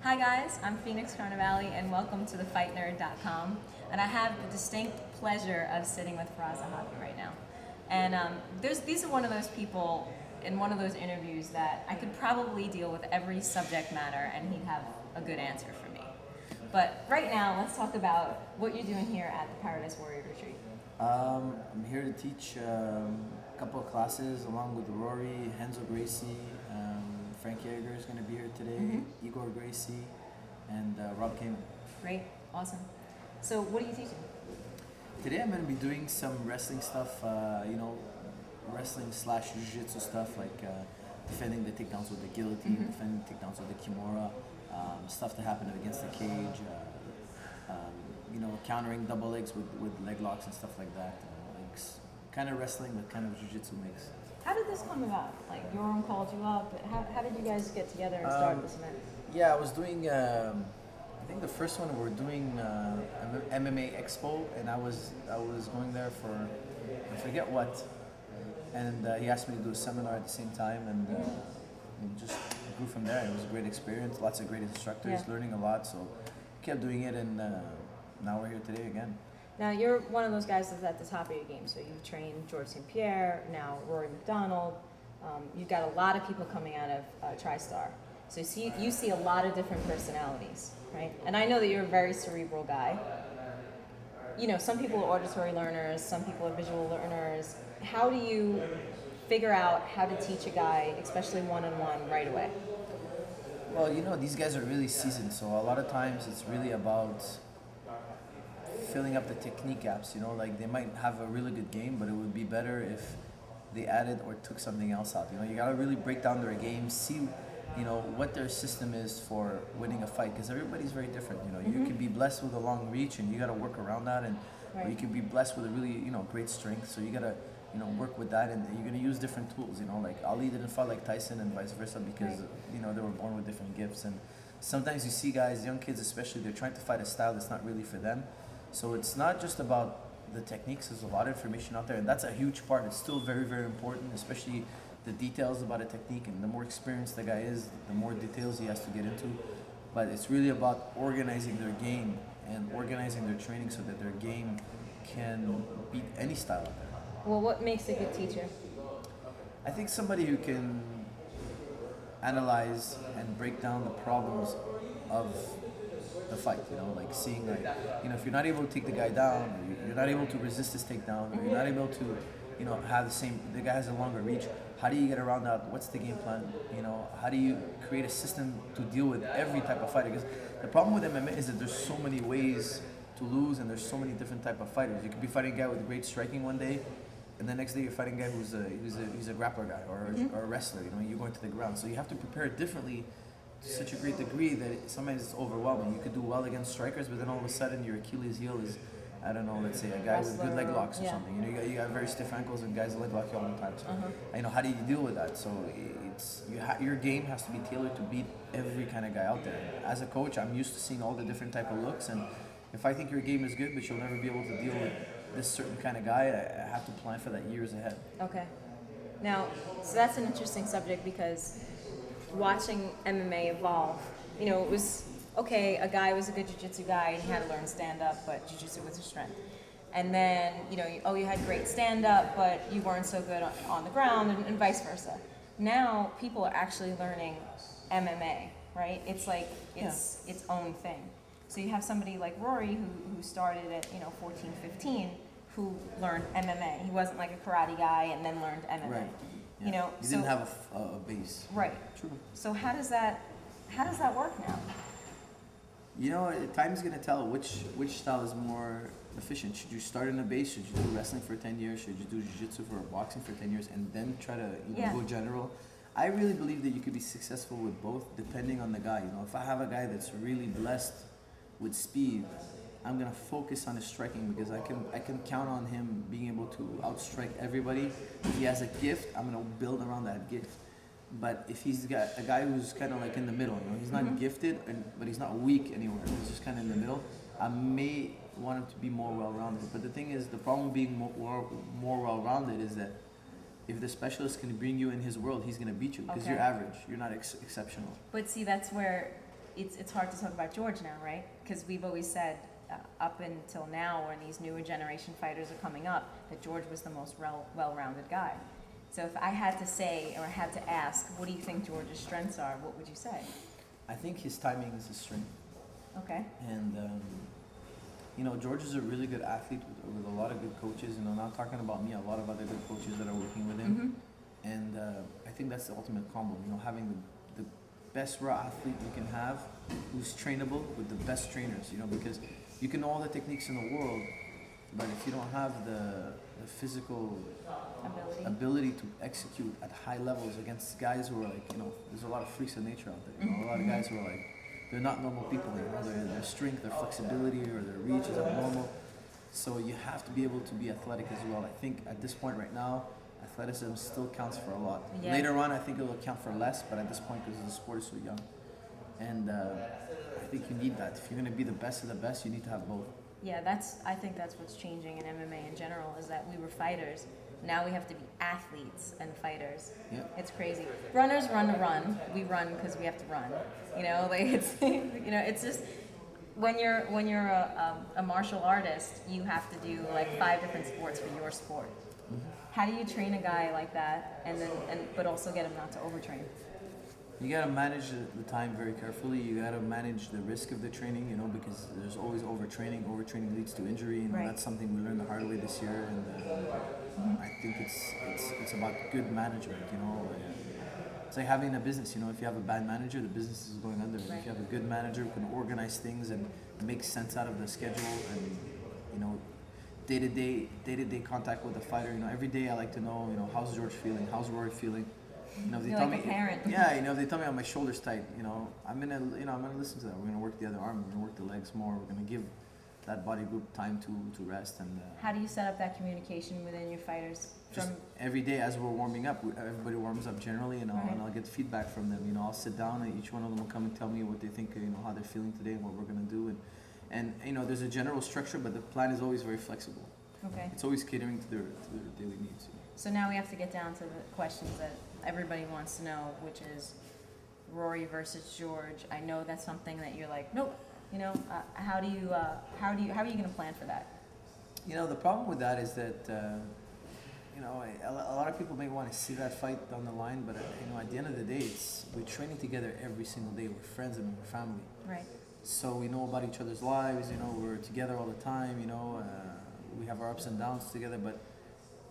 Hi guys, I'm Phoenix Carnevale and welcome to thefightnerd.com. And I have the distinct pleasure of sitting with Firas Zahabi right now. And these are one of those people in one of those interviews that I could probably deal with every subject matter and he'd have a good answer for me. But right now, let's talk about what you're doing here at the Paradise Warrior Retreat. I'm here to teach a couple of classes along with Rory, Henzo Gracie, Frank Yeager is going to be here today, Igor Gracie, and Rob Kamen. Great, awesome. So what are you teaching? Today I'm going to be doing some wrestling stuff, wrestling / jiu-jitsu stuff like defending the takedowns with the guillotine, defending the takedowns with the kimura, stuff that happened against the cage, countering double legs with leg locks and stuff like that. Kind of wrestling with kind of jiu-jitsu mix. How did this come about? Like, Yoram called you up. How did you guys get together and start this event? Yeah, I was doing, I think the first one we were doing MMA Expo, and I was going there for, I forget what, and he asked me to do a seminar at the same time, and it just grew from there. It was a great experience, lots of great instructors, learning a lot, so kept doing it, and now we're here today again. Now, you're one of those guys that's at the top of your game. So you've trained George St. Pierre, now Rory McDonald. You've got a lot of people coming out of TriStar. So you see a lot of different personalities, right? And I know that you're a very cerebral guy. You know, some people are auditory learners, some people are visual learners. How do you figure out how to teach a guy, especially one-on-one, right away? Well, these guys are really seasoned, so a lot of times it's really about filling up the technique gaps, like they might have a really good game, but it would be better if they added or took something else out. You gotta really break down their game, see, what their system is for winning a fight, because everybody's very different. You can be blessed with a long reach, and you gotta work around that, and or you can be blessed with a really, great strength. So you gotta, work with that, and you're gonna use different tools. Like Ali didn't fight like Tyson, and vice versa, because they were born with different gifts. And sometimes you see guys, young kids especially, they're trying to fight a style that's not really for them. So it's not just about the techniques, there's a lot of information out there, and that's a huge part. It's still very, very important, especially the details about a technique, and the more experienced the guy is, the more details he has to get into. But it's really about organizing their game and organizing their training so that their game can beat any style out there. Well, what makes a good teacher? I think somebody who can analyze and break down the problems of the fight, like seeing, like, if you're not able to take the guy down, or you're not able to resist his takedown, or you're not able to, have the guy has a longer reach, how do you get around that? What's the game plan? How do you create a system to deal with every type of fighter? Because the problem with MMA is that there's so many ways to lose, and there's so many different type of fighters. You could be fighting a guy with great striking one day, and the next day you're fighting a guy who's a grappler guy or a wrestler. You're going to the ground, so you have to prepare it differently to such a great degree that sometimes it's overwhelming. You could do well against strikers, but then all of a sudden your Achilles heel is, I don't know, let's say a guy with good leg locks or something. You got very stiff ankles, and guys leg lock you all the time. So, how do you deal with that? So your game has to be tailored to beat every kind of guy out there. As a coach, I'm used to seeing all the different type of looks, and if I think your game is good, but you'll never be able to deal with this certain kind of guy, I have to plan for that years ahead. Okay. Now, so that's an interesting subject, because watching MMA evolve, it was, okay, a guy was a good jiu-jitsu guy and he had to learn stand-up, but jiu-jitsu was his strength. And then, you had great stand-up, but you weren't so good on the ground, and vice versa. Now, people are actually learning MMA, right? It's like, it's its own thing. So you have somebody like Rory who started at, 14, 15, who learned MMA. He wasn't like a karate guy and then learned MMA. Right. Yeah. He didn't have a base. Right. True. So how does that work now? Time's gonna tell which style is more efficient. Should you start in a base? Should you do wrestling for 10 years? Should you do jiu-jitsu for boxing for 10 years and then try to go general? I really believe that you could be successful with both, depending on the guy. If I have a guy that's really blessed with speed, I'm gonna focus on his striking, because I can count on him being able to outstrike everybody. If he has a gift, I'm gonna build around that gift. But if he's got a guy who's kind of like in the middle, he's not gifted, but he's not weak anywhere, he's just kind of in the middle, I may want him to be more well-rounded. But the thing is, the problem being more well-rounded is that if the specialist can bring you in his world, he's gonna beat you, because you're average, you're not exceptional. But see, that's where it's hard to talk about George now, right? Because we've always said up until now, when these newer generation fighters are coming up, that George was the most well-rounded guy. So if I had to say or had to ask, what do you think George's strengths are? What would you say? I think his timing is his strength. Okay. And you know, George is a really good athlete with a lot of good coaches. You know, not talking about me, a lot of other good coaches that are working with him. Mm-hmm. And I think that's the ultimate combo. You know, having the best raw athlete you can have, who's trainable with the best trainers. You know, because you can know all the techniques in the world, but if you don't have the physical ability to execute at high levels against guys who are like, you know, there's a lot of freaks of nature out there. You know, a lot of guys who are like, they're not normal people. You know, their strength, their flexibility, or their reach is abnormal. So you have to be able to be athletic as well. I think at this point right now, athleticism still counts for a lot. Yeah. Later on, I think it'll count for less, but at this point, because the sport is so young, and I think you need that. If you're going to be the best of the best, you need to have both. Yeah, I think that's what's changing in MMA in general, is that we were fighters. Now we have to be athletes and fighters. Yeah. It's crazy. Runners run to run. We run because we have to run. You know, like it's you know, it's just when you're a martial artist, you have to do like 5 different sports for your sport. Mm-hmm. How do you train a guy like that, but also get him not to overtrain? You gotta manage the time very carefully. You gotta manage the risk of the training, you know, because there's always overtraining. Overtraining leads to injury, and right. That's something we learned the hard way this year. And I think it's about good management, you know. It's like having a business, you know. If you have a bad manager, the business is going under. Right. If you have a good manager who can organize things and make sense out of the schedule, and you know, day-to-day contact with the fighter. You know, every day I like to know, you know, how's George feeling, how's Rory feeling. You know, if they You're tell like me, a parent. yeah, you know, if they tell me my shoulder's tight, you know, I'm gonna listen to that. We're gonna work the other arm. We're gonna work the legs more. We're gonna give that body group time to rest. And how do you set up that communication within your fighters? just every day as we're warming up, everybody warms up generally, and I'll get feedback from them. You know, I'll sit down and each one of them will come and tell me what they think, you know, how they're feeling today and what we're gonna do. And you know, there's a general structure, but the plan is always very flexible. Okay. It's always catering to their daily needs. You know? So now we have to get down to the questions that everybody wants to know, which is Rory versus George. I know that's something that you're like, nope. You know, how are you going to plan for that? You know, the problem with that is that you know, a lot of people may want to see that fight down the line, but you know, at the end of the day, we're training together every single day. We're friends and we're family. Right. So we know about each other's lives. You know, we're together all the time. You know, we have our ups and downs together. But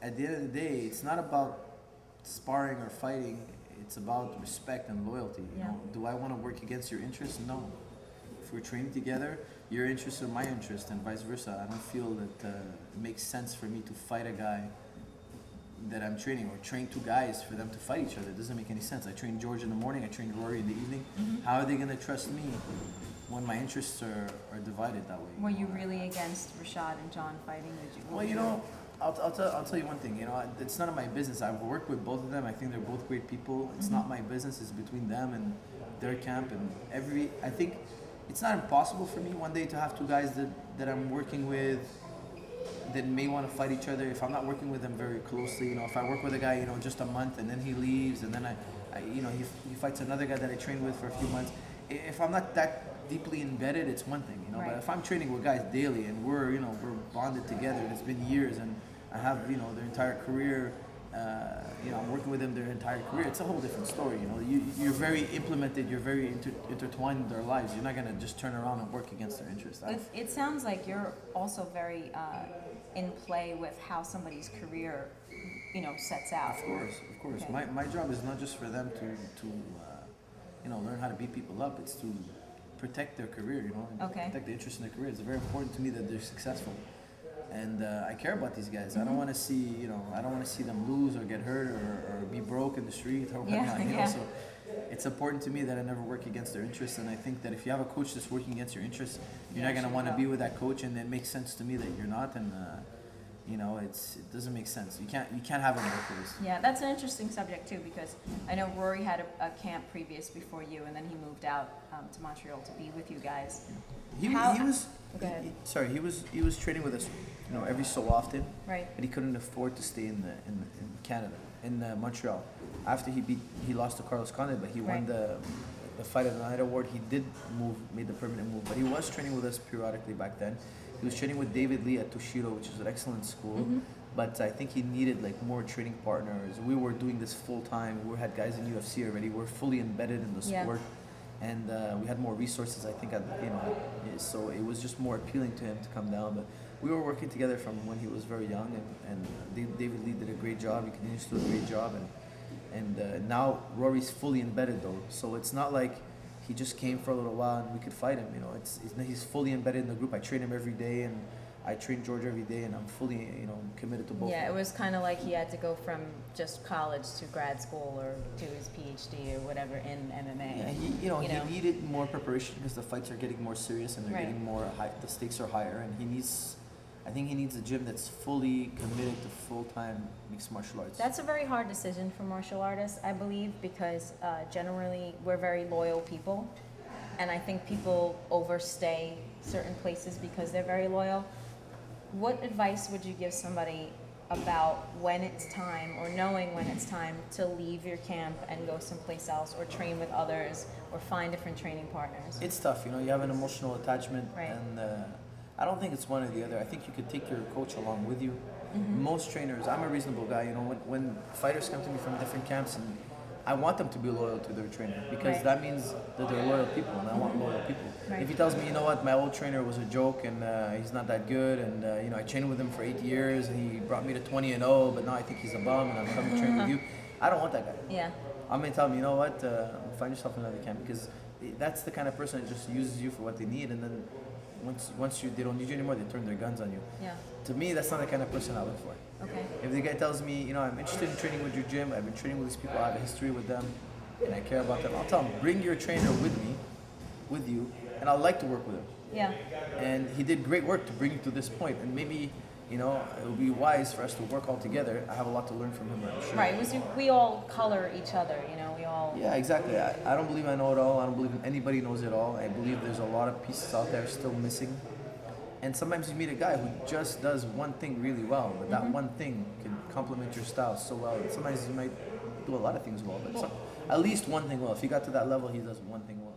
at the end of the day, it's not about sparring or fighting. It's about respect and loyalty. You know, do I want to work against your interests? No. If we're training together, your interests are my interests, and vice versa. I don't feel that it makes sense for me to fight a guy that I'm training, or train 2 guys for them to fight each other. It doesn't make any sense. I train George in the morning, I train Rory in the evening. Mm-hmm. How are they going to trust me when my interests are divided that way? Were you really against Rashad and John fighting? Well, you know, I'll tell you one thing. You know, it's none of my business. I've worked with both of them. I think they're both great people. It's not my business. It's between them and their camp. And I think it's not impossible for me one day to have 2 guys that I'm working with that may want to fight each other. If I'm not working with them very closely, you know, if I work with a guy, you know, just a month and then he leaves, and then I you know, he fights another guy that I trained with for a few months. If I'm not that deeply embedded, it's one thing, you know. Right. But if I'm training with guys daily and we're bonded together, and it's been years, and I have, you know, their entire career, you know, I'm working with them their entire career, it's a whole different story, you know. You're very implemented, you're very intertwined in their lives. You're not going to just turn around and work against their interests. It sounds like you're also very in play with how somebody's career, you know, sets out. Of course. Okay. My job is not just for them to you know, learn how to beat people up. It's to protect their career, you know, and protect the interest in their career. It's very important to me that they're successful. And I care about these guys. I don't want to see them lose or get hurt or be broke in the street or whatnot. You know? So it's important to me that I never work against their interests. And I think that if you have a coach that's working against your interests, you're not going to want to be with that coach. And it makes sense to me that you're not. And you know, it doesn't make sense. You can't have it both ways. Yeah, that's an interesting subject too, because I know Rory had a camp previous before you, and then he moved out to Montreal to be with you guys. He was training with us, you know, every so often. Right. But he couldn't afford to stay in Canada, in Montreal. After he lost to Carlos Condit, but he won the the Fight of the Night award, he did made the permanent move, but he was training with us periodically back then. He was training with David Lee at Toshiro, which is an excellent school. But I think he needed like more training partners. We were doing this full time. We had guys in UFC already. We're fully embedded in the sport, and we had more resources. I think, so it was just more appealing to him to come down. But we were working together from when he was very young, and David Lee did a great job. He continues to do a great job, and now Rory's fully embedded though. So it's not like he just came for a little while and we could fight him. You know, he's fully embedded in the group. I train him every day, and I train George every day, and I'm fully, committed to both. Yeah, it was kind of like he had to go from just college to grad school or to his PhD or whatever in MMA. Yeah, he needed more preparation because the fights are getting more serious and they're getting more high. The stakes are higher, and I think he needs a gym that's fully committed to full-time mixed martial arts. That's a very hard decision for martial artists, I believe, because generally we're very loyal people, and I think people overstay certain places because they're very loyal. What advice would you give somebody about when it's time, or knowing when it's time to leave your camp and go someplace else, or train with others, or find different training partners? It's tough, you have an emotional attachment, Right. and I don't think it's one or the other. I think you could take your coach along with you. Most trainers, I'm a reasonable guy, when fighters come to me from different camps, and I want them to be loyal to their trainer, because that means that they're loyal people, and I want loyal people. Right. If he tells me, my old trainer was a joke, and he's not that good, and I trained with him for 8 years, and he brought me to 20-0, but now I think he's a bum, and I'm coming to train with you, I don't want that guy. Yeah. I'm gonna tell him, find yourself another camp, because that's the kind of person that just uses you for what they need, and then once they don't need you anymore, they turn their guns on you. Yeah. To me, that's not the kind of person I look for. Okay. If the guy tells me, I'm interested in training with your gym, I've been training with these people, I have a history with them, and I care about them, I'll tell him, bring your trainer with you, and I'd like to work with him. Yeah. And he did great work to bring you to this point, and maybe, it would be wise for us to work all together. I have a lot to learn from him, I'm sure. Right. We all color each other, we all... Yeah, exactly. I don't believe I know it all. I don't believe anybody knows it all. I believe there's a lot of pieces out there still missing. And sometimes you meet a guy who just does one thing really well, but that one thing can complement your style so well. And sometimes you might do a lot of things well, but at least one thing well. If he got to that level, he does one thing well.